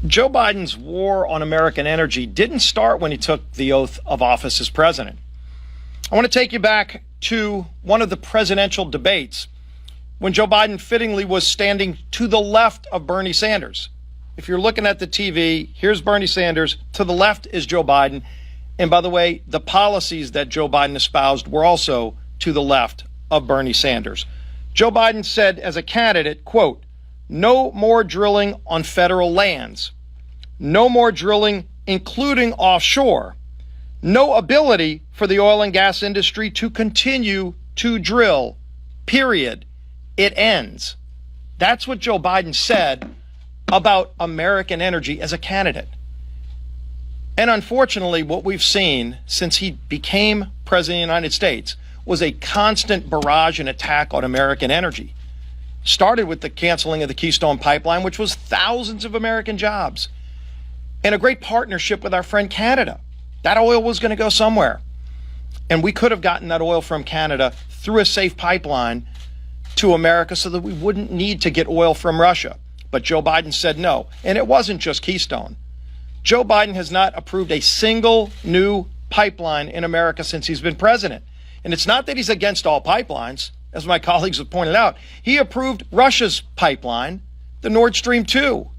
Joe Biden's war on American energy didn't start when he took the oath of office as president. I want to take you back to one of the presidential debates when Joe Biden fittingly was standing to the left of Bernie Sanders. If you're looking at the TV, here's Bernie Sanders. To the left is Joe Biden. And by the way, the policies that Joe Biden espoused were also to the left of Bernie Sanders. Joe Biden said as a candidate, quote, "No more drilling on federal lands. No more drilling, including offshore. No ability for the oil and gas industry to continue to drill. Period. It ends." That's what Joe Biden said about American energy as a candidate. And unfortunately, what we've seen since he became president of the United States was a constant barrage and attack on American energy. Started with the canceling of the Keystone Pipeline, which was thousands of American jobs, and a great partnership with our friend Canada. That oil was going to go somewhere. And we could have gotten that oil from Canada through a safe pipeline to America so that we wouldn't need to get oil from Russia. But Joe Biden said no. And it wasn't just Keystone. Joe Biden has not approved a single new pipeline in America since he's been president. And it's not that he's against all pipelines, as my colleagues have pointed out. He approved Russia's pipeline, the Nord Stream 2,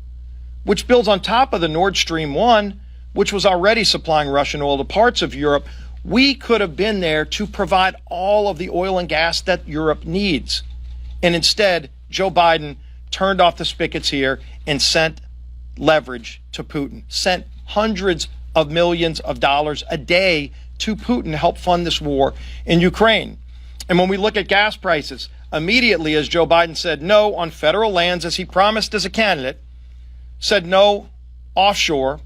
which builds on top of the Nord Stream 1, which was already supplying Russian oil to parts of Europe. We could have been there to provide all of the oil and gas that Europe needs. And instead, Joe Biden turned off the spigots here and sent leverage to Putin, sent hundreds of millions of dollars a day to Putin to help fund this war in Ukraine. And when we look at gas prices, immediately as Joe Biden said no on federal lands, as he promised as a candidate, said no offshore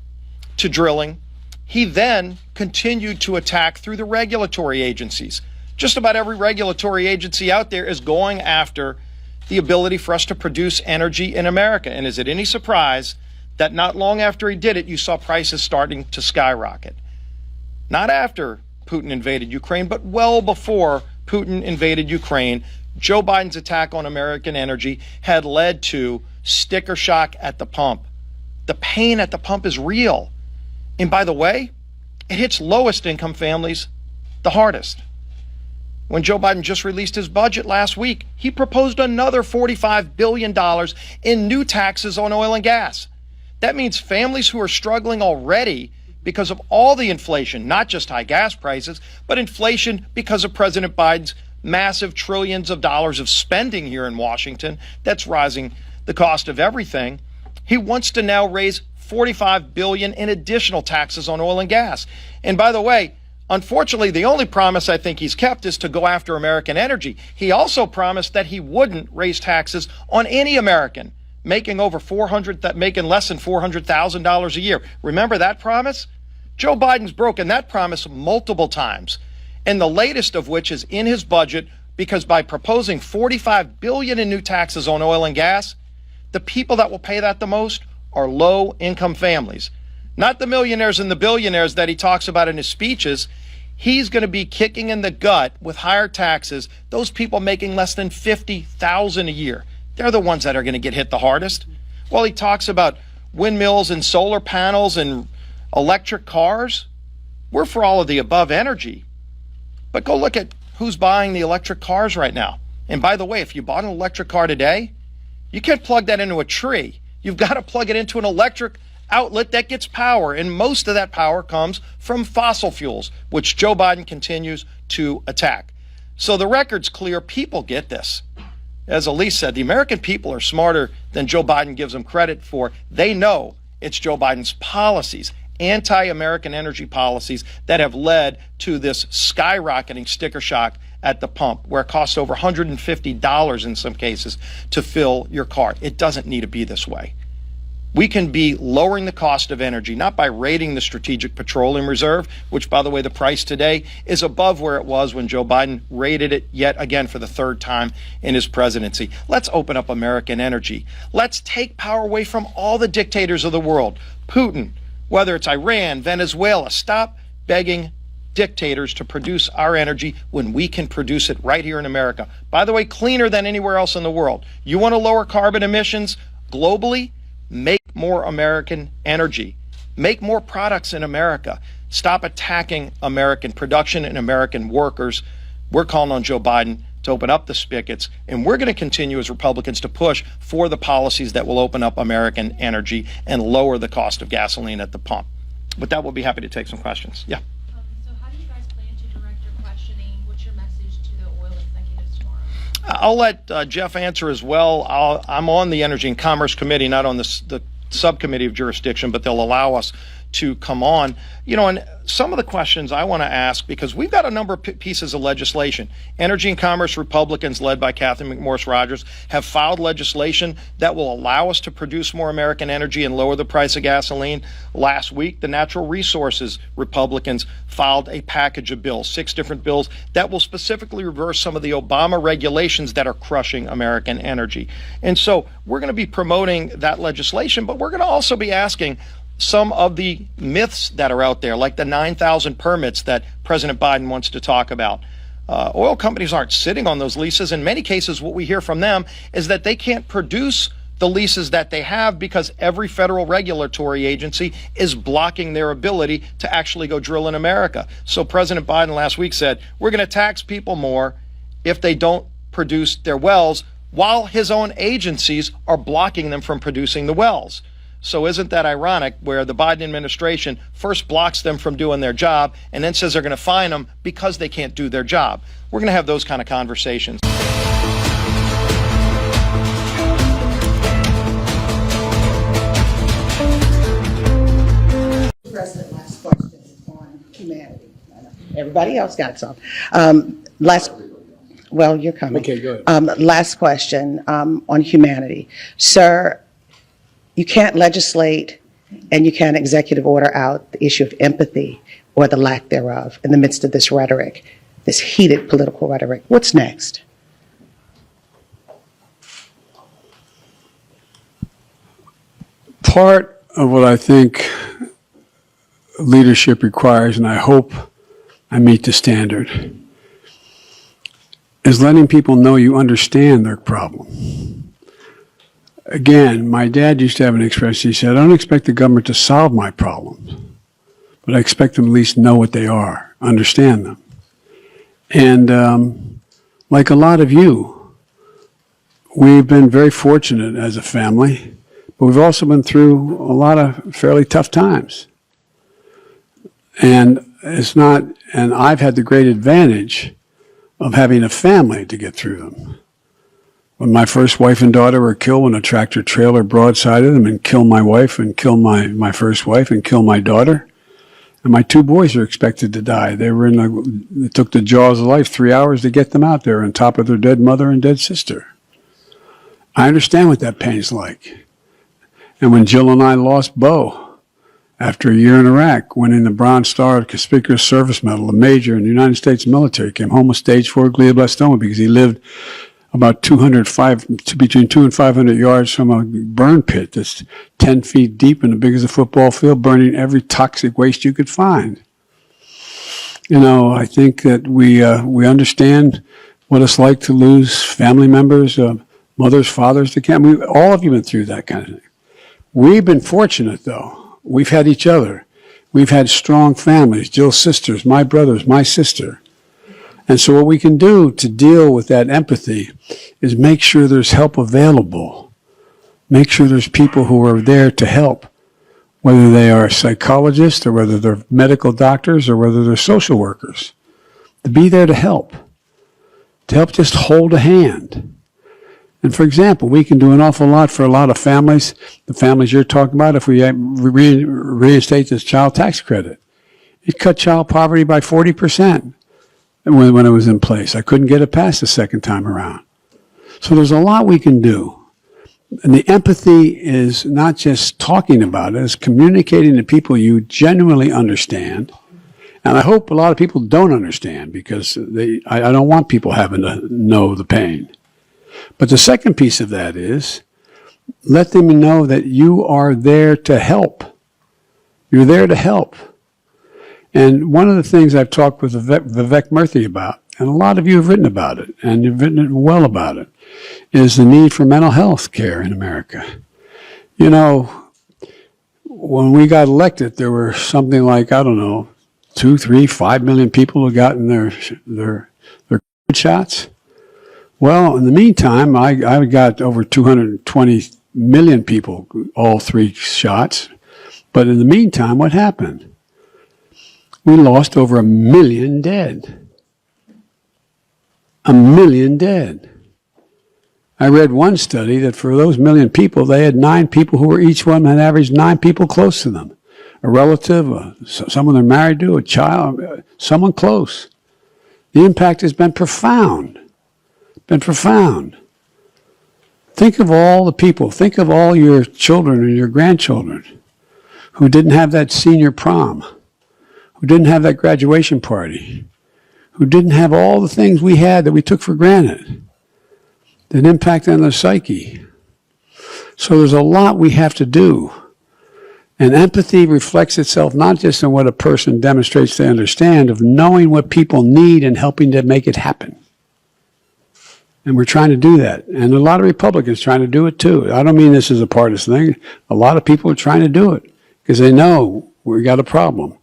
to drilling, he then continued to attack through the regulatory agencies. Just about every regulatory agency out there is going after the ability for us to produce energy in America. And is it any surprise that not long after he did it, you saw prices starting to skyrocket? Not after Putin invaded Ukraine, but well before Putin invaded Ukraine, Joe Biden's attack on American energy had led to sticker shock at the pump. The pain at the pump is real. And by the way, it hits lowest income families the hardest. When Joe Biden just released his budget last week, he proposed another $45 billion in new taxes on oil and gas. That means families who are struggling already because of all the inflation, not just high gas prices, but inflation because of President Biden's massive trillions of dollars of spending here in Washington that's rising the cost of everything. He wants to now raise $45 billion in additional taxes on oil and gas. And by the way, unfortunately, the only promise I think he's kept is to go after American energy. He also promised that he wouldn't raise taxes on any American making less than $400,000 a year. Remember that promise? Joe Biden's broken that promise multiple times, and the latest of which is in his budget, because by proposing $45 billion in new taxes on oil and gas, the people that will pay that the most are low-income families, not the millionaires and the billionaires that he talks about in his speeches. He's going to be kicking in the gut with higher taxes those people making less than $50,000 a year. They're the ones that are going to get hit the hardest. Well, he talks about windmills and solar panels and electric cars. We're for all of the above energy. But go look at who's buying the electric cars right now. And by the way, if you bought an electric car today, you can't plug that into a tree. You've got to plug it into an electric outlet that gets power. And most of that power comes from fossil fuels, which Joe Biden continues to attack. So the record's clear. People get this. As Elise said, the American people are smarter than Joe Biden gives them credit for. They know it's Joe Biden's policies, anti-American energy policies, that have led to this skyrocketing sticker shock at the pump, where it costs over $150 in some cases to fill your car. It doesn't need to be this way. We can be lowering the cost of energy, not by raiding the Strategic Petroleum Reserve, which, by the way, the price today is above where it was when Joe Biden raided it yet again for the third time in his presidency. Let's open up American energy. Let's take power away from all the dictators of the world. Putin, whether it's Iran, Venezuela, stop begging dictators to produce our energy when we can produce it right here in America. By the way, cleaner than anywhere else in the world. You want to lower carbon emissions globally? Make more American energy. Make more products in America. Stop attacking American production and American workers. We're calling on Joe Biden to open up the spigots, and we're going to continue as Republicans to push for the policies that will open up American energy and lower the cost of gasoline at the pump. With that, we'll be happy to take some questions. Yeah. So how do you guys plan to direct your questioning? What's your message to the oil executives tomorrow? I'll let Jeff answer as well. I'm on the Energy and Commerce Committee, not on the subcommittee of jurisdiction, but they'll allow us to come on. You know, and some of the questions I want to ask, because we've got a number of pieces of legislation. Energy and Commerce Republicans, led by Catherine McMorris Rodgers, have filed legislation that will allow us to produce more American energy and lower the price of gasoline. Last week, the Natural Resources Republicans filed a package of bills, 6 different bills, that will specifically reverse some of the Obama regulations that are crushing American energy. And so we're going to be promoting that legislation, but we're going to also be asking some of the myths that are out there, like the 9,000 permits that President Biden wants to talk about. Oil companies aren't sitting on those leases. In many cases, what we hear from them is that they can't produce the leases that they have because every federal regulatory agency is blocking their ability to actually go drill in America. So President Biden last week said, we're going to tax people more if they don't produce their wells, while his own agencies are blocking them from producing the wells. So isn't that ironic, where the Biden administration first blocks them from doing their job and then says they're going to fine them because they can't do their job? We're going to have those kind of conversations. President, last question on humanity. Everybody else got some. Well, you're coming. Okay, go ahead. Last question on humanity. Sir, you can't legislate and you can't executive order out the issue of empathy or the lack thereof in the midst of this rhetoric, this heated political rhetoric. What's next? Part of what I think leadership requires, and I hope I meet the standard, is letting people know you understand their problem. Again, my dad used to have an expression. He said, I don't expect the government to solve my problems, but I expect them to at least know what they are, understand them. And like a lot of you, we've been very fortunate as a family, but we've also been through a lot of fairly tough times. And I've had the great advantage of having a family to get through them. When my first wife and daughter were killed when a tractor trailer broadsided them and killed my wife and killed my first wife and killed my daughter. And my 2 boys were expected to die. It took the jaws of life 3 hours to get them out there on top of their dead mother and dead sister. I understand what that pain's like. And when Jill and I lost Bo after a year in Iraq, winning the Bronze Star Conspicuous Service Medal, a major in the United States military, came home with stage 4 glioblastoma because he lived about between 200 and 500 yards from a burn pit that's 10 feet deep and as big as a football field, burning every toxic waste you could find. You know, I think that we understand what it's like to lose family members, mothers, fathers to cancer. All of you been through that kind of thing. We've been fortunate, though. We've had each other. We've had strong families, Jill's sisters, my brothers, my sister. And so what we can do to deal with that empathy is make sure there's help available. Make sure there's people who are there to help, whether they are psychologists or whether they're medical doctors or whether they're social workers, to be there to help just hold a hand. And for example, we can do an awful lot for a lot of families, the families you're talking about, if we reinstate this child tax credit. It cut child poverty by 40%. When it was in place. I couldn't get it passed the second time around. So there's a lot we can do. And the empathy is not just talking about it, it's communicating to people you genuinely understand. And I hope a lot of people don't understand, because I don't want people having to know the pain. But the second piece of that is let them know that you are there to help. You're there to help. And one of the things I've talked with Vivek Murthy about, and a lot of you have written about it, and you've written it well about it, is the need for mental health care in America. You know, when we got elected, there were something like, I don't know, 2, 3, 5 million people who gotten their COVID shots. Well, in the meantime, I got over 220 million people, all 3 shots. But in the meantime, what happened? We lost over 1 million dead. 1 million dead. I read one study that for those 1 million people, they had 9 people who were each one had averaged 9 people close to them. A relative, someone they're married to, a child, someone close. The impact has been profound. Been profound. Think of all the people, think of all your children and your grandchildren who didn't have that senior prom, who didn't have that graduation party, who didn't have all the things we had that we took for granted, that impact on their psyche. So there's a lot we have to do. And empathy reflects itself not just in what a person demonstrates they understand, of knowing what people need and helping to make it happen. And we're trying to do that. And a lot of Republicans trying to do it too. I don't mean this is a partisan thing. A lot of people are trying to do it because they know we got a problem.